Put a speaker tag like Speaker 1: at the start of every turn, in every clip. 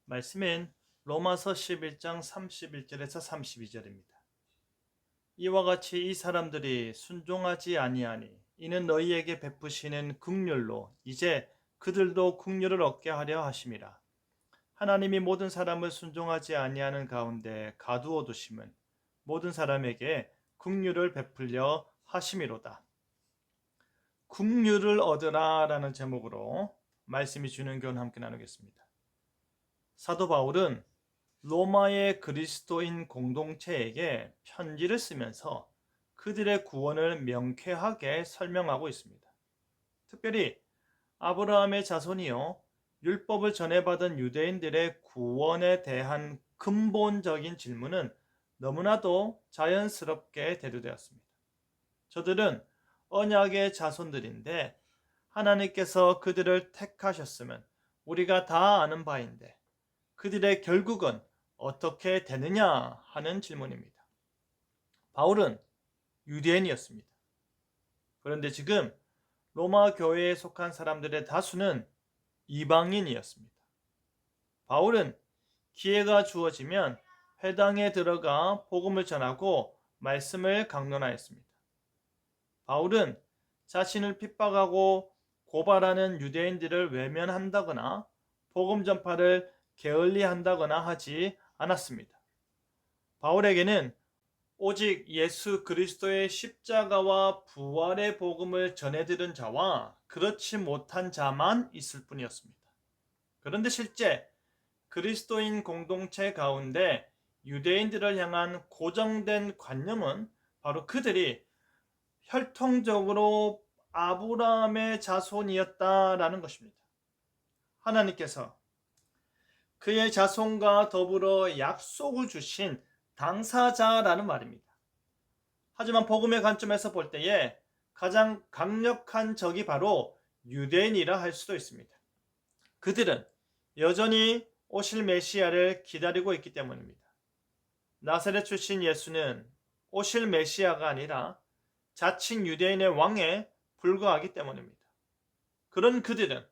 Speaker 1: 말씀은 로마서 11장 31절에서 32절입니다. 이와 같이 이 사람들이 순종하지 아니하니 이는 너희에게 베푸시는 긍휼로 이제 그들도 긍휼을 얻게 하려 하심이라. 하나님이 모든 사람을 순종하지 아니하는 가운데 가두어 두심은 모든 사람에게 긍휼을 베풀려 하심이로다. 긍휼을 얻으라 라는 제목으로 말씀이 주는 교훈 함께 나누겠습니다. 사도 바울은 로마의 그리스도인 공동체에게 편지를 쓰면서 그들의 구원을 명쾌하게 설명하고 있습니다. 특별히 아브라함의 자손이요 율법을 전해받은 유대인들의 구원에 대한 근본적인 질문은 너무나도 자연스럽게 대두되었습니다. 저들은 언약의 자손들인데 하나님께서 그들을 택하셨으면 우리가 다 아는 바인데 그들의 결국은 어떻게 되느냐 하는 질문입니다. 바울은 유대인이었습니다. 그런데 지금 로마 교회에 속한 사람들의 다수는 이방인이었습니다. 바울은 기회가 주어지면 회당에 들어가 복음을 전하고 말씀을 강론하였습니다. 바울은 자신을 핍박하고 고발하는 유대인들을 외면한다거나 복음 전파를 게을리한다거나 하지 않았습니다. 바울에게는 오직 예수 그리스도의 십자가와 부활의 복음을 전해들은 자와 그렇지 못한 자만 있을 뿐이었습니다. 그런데 실제 그리스도인 공동체 가운데 유대인들을 향한 고정된 관념은 바로 그들이 혈통적으로 아브라함의 자손이었다라는 것입니다. 하나님께서 그의 자손과 더불어 약속을 주신 당사자라는 말입니다. 하지만 복음의 관점에서 볼 때에 가장 강력한 적이 바로 유대인이라 할 수도 있습니다. 그들은 여전히 오실 메시아를 기다리고 있기 때문입니다. 나사렛 출신 예수는 오실 메시아가 아니라 자칭 유대인의 왕에 불과하기 때문입니다. 그런 그들은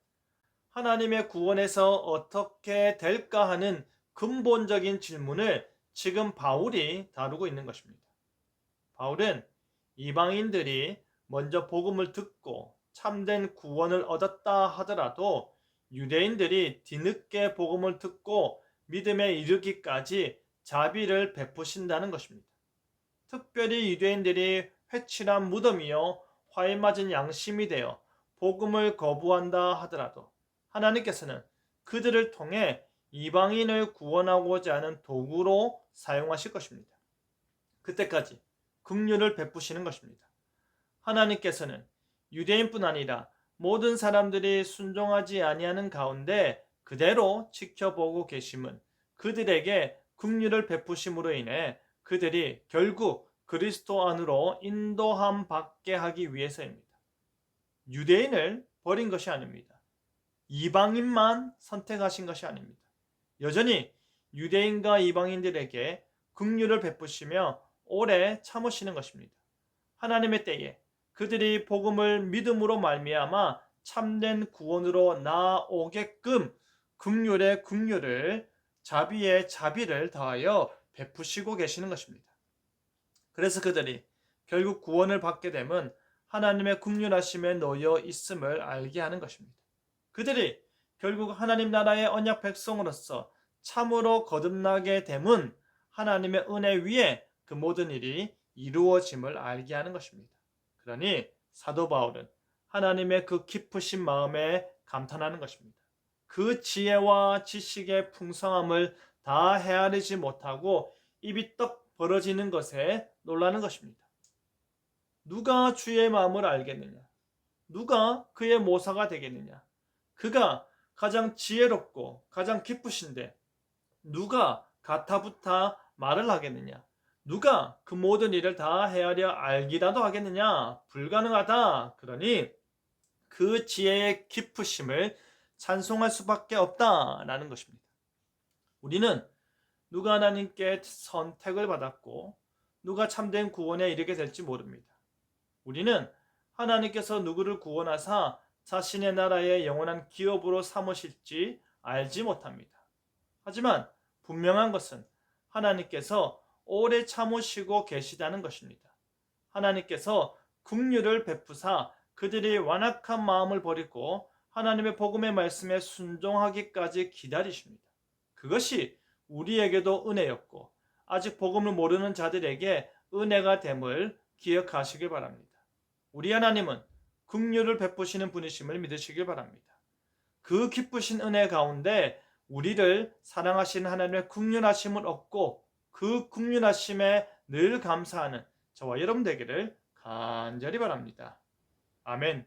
Speaker 1: 하나님의 구원에서 어떻게 될까 하는 근본적인 질문을 지금 바울이 다루고 있는 것입니다. 바울은 이방인들이 먼저 복음을 듣고 참된 구원을 얻었다 하더라도 유대인들이 뒤늦게 복음을 듣고 믿음에 이르기까지 자비를 베푸신다는 것입니다. 특별히 유대인들이 회칠한 무덤이요 화에 맞은 양심이 되어 복음을 거부한다 하더라도 하나님께서는 그들을 통해 이방인을 구원하고자 하는 도구로 사용하실 것입니다. 그때까지 긍휼을 베푸시는 것입니다. 하나님께서는 유대인뿐 아니라 모든 사람들이 순종하지 아니하는 가운데 그대로 지켜보고 계심은 그들에게 긍휼을 베푸심으로 인해 그들이 결국 그리스도 안으로 인도함 받게 하기 위해서입니다. 유대인을 버린 것이 아닙니다. 이방인만 선택하신 것이 아닙니다. 여전히 유대인과 이방인들에게 긍휼을 베푸시며 오래 참으시는 것입니다. 하나님의 때에 그들이 복음을 믿음으로 말미암아 참된 구원으로 나아오게끔 긍휼의 긍휼을 자비의 자비를 더하여 베푸시고 계시는 것입니다. 그래서 그들이 결국 구원을 받게 되면 하나님의 긍휼하심에 놓여 있음을 알게 하는 것입니다. 그들이 결국 하나님 나라의 언약 백성으로서 참으로 거듭나게 됨은 하나님의 은혜 위에 그 모든 일이 이루어짐을 알게 하는 것입니다. 그러니 사도 바울은 하나님의 그 깊으신 마음에 감탄하는 것입니다. 그 지혜와 지식의 풍성함을 다 헤아리지 못하고 입이 떡 벌어지는 것에 놀라는 것입니다. 누가 주의 마음을 알겠느냐? 누가 그의 모사가 되겠느냐? 그가 가장 지혜롭고 가장 기쁘신데 누가 가타부타 말을 하겠느냐? 누가 그 모든 일을 다 헤아려 알기라도 하겠느냐? 불가능하다. 그러니 그 지혜의 깊으심을 찬송할 수밖에 없다라는 것입니다. 우리는 누가 하나님께 선택을 받았고 누가 참된 구원에 이르게 될지 모릅니다. 우리는 하나님께서 누구를 구원하사 자신의 나라의 영원한 기업으로 삼으실지 알지 못합니다. 하지만 분명한 것은 하나님께서 오래 참으시고 계시다는 것입니다. 하나님께서 긍휼을 베푸사 그들이 완악한 마음을 버리고 하나님의 복음의 말씀에 순종하기까지 기다리십니다. 그것이 우리에게도 은혜였고 아직 복음을 모르는 자들에게 은혜가 됨을 기억하시길 바랍니다. 우리 하나님은 긍휼을 베푸시는 분이심을 믿으시길 바랍니다. 그 기쁘신 은혜 가운데 우리를 사랑하시는 하나님의 긍휼하심을 얻고 그 긍휼하심에 늘 감사하는 저와 여러분 되기를 간절히 바랍니다. 아멘.